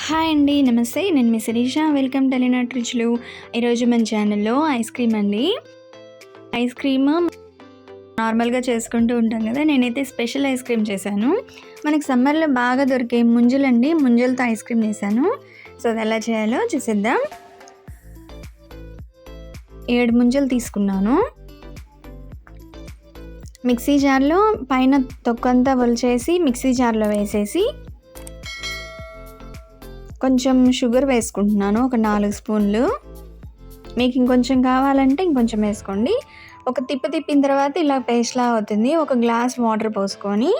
Hi అండి. నమస్తే. నేను మీ శిరీష. వెల్కమ్ టు ఎలినాట్ రుచులు. ఈరోజు మన ఛానల్‌లో ఐస్ క్రీమ్ అండి. ఐస్ క్రీమ్ నార్మల్‌గా చేసుకుంటూ ఉంటాం కదా! నేనైతే స్పెషల్ ఐస్ క్రీమ్ చేశాను. మనకి సమ్మర్‌లో బాగా దొరికే ముంజలండి. ముంజలతో ఐస్ క్రీమ్ చేశాను. సో, అది ఎలా చేయాలో చూసేద్దాం. 7 ముంజలు తీసుకున్నాను. మిక్సీ జార్‌లో పైన తొక్కంతా ఒలిచేసి మిక్సీ జార్‌లో వేసేసి కొంచెం షుగర్ వేసుకుంటున్నాను. ఒక 4 స్పూన్లు. మీకు ఇంకొంచెం కావాలంటే ఇంకొంచెం వేసుకోండి. ఒక తిప్పిన తర్వాత ఇలా పేస్ట్‌లా అవుతుంది. ఒక గ్లాస్ వాటర్ పోసుకొని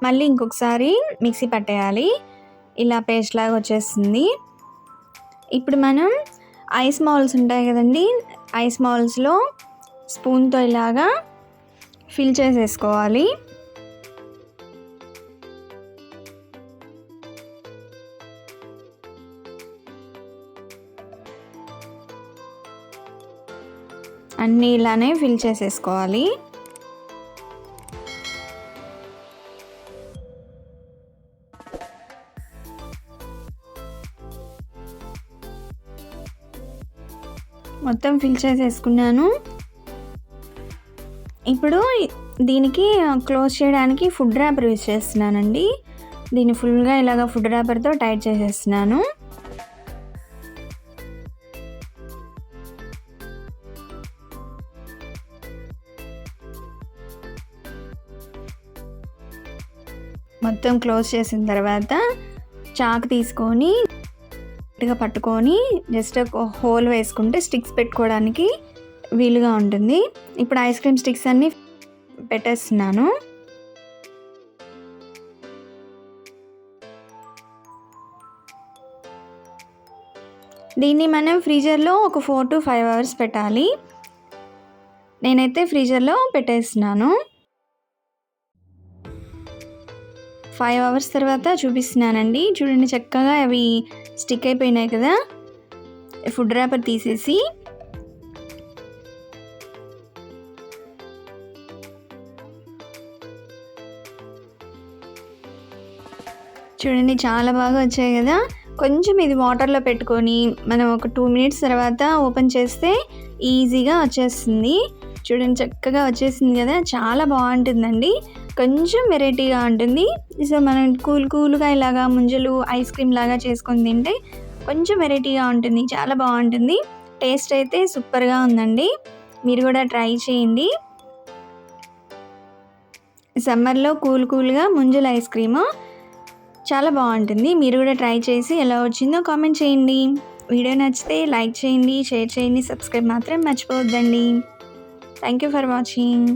మళ్ళీ ఇంకొకసారి మిక్సీ పట్టేయాలి. ఇలా పేస్ట్‌లాగా వచ్చేస్తుంది. ఇప్పుడు మనం ఐస్ మౌల్స్ ఉంటాయి కదండీ! ఐస్ మౌల్స్‌లో స్పూన్‌తో ఇలాగా ఫిల్ చేసేసుకోవాలి. అన్నీ ఇలానే ఫిల్ చేసేసుకోవాలి. మొత్తం ఫిల్ చేసేసుకున్నాను. ఇప్పుడు దీనికి క్లోజ్ చేయడానికి ఫుడ్ ర్యాపర్ యూజ్ చేస్తున్నానండి. దీన్ని ఫుల్గా ఇలాగ ఫుడ్ ర్యాపర్తో టైట్ చేసేస్తున్నాను. మొత్తం క్లోజ్ చేసిన తర్వాత చాకు తీసుకొని గట్టిగా పట్టుకొని జస్ట్ ఒక హోల్ వేసుకుంటే స్టిక్స్ పెట్టుకోవడానికి వీలుగా ఉంటుంది. ఇప్పుడు ఐస్ క్రీమ్ స్టిక్స్ అన్నీ పెట్టేస్తున్నాను. దీన్ని మనం ఫ్రీజర్లో ఒక 4 to 5 అవర్స్ పెట్టాలి. నేనైతే ఫ్రీజర్లో పెట్టేస్తున్నాను. 5 అవర్స్ తర్వాత చూపిస్తున్నానండి. చూడండి, చక్కగా అవి స్టిక్ అయిపోయినాయి కదా! ఫుడ్ ర్యాపర్ తీసేసి చూడండి, చాలా బాగా వచ్చాయి కదా! కొంచెం ఇది వాటర్లో పెట్టుకొని మనం ఒక 2 minutes తర్వాత ఓపెన్ చేస్తే ఈజీగా వచ్చేస్తుంది. చూడండి, చక్కగా వచ్చేసింది కదా! చాలా బాగుంటుందండి. కొంచెం వెరైటీగా ఉంటుంది. సో, మనం కూల్గా ఇలాగా ముంజలు ఐస్ క్రీమ్ లాగా చేసుకొని తింటే కొంచెం వెరైటీగా ఉంటుంది. చాలా బాగుంటుంది. టేస్ట్ అయితే సూపర్గా ఉందండి. మీరు కూడా ట్రై చేయండి. సమ్మర్లో కూల్గా ముంజల ఐస్ క్రీము చాలా బాగుంటుంది. మీరు కూడా ట్రై చేసి ఎలా వచ్చిందో కామెంట్ చేయండి. వీడియో నచ్చితే లైక్ చేయండి, షేర్ చేయండి, సబ్స్క్రైబ్ మాత్రం మర్చిపోవద్దండి. Thank you for watching.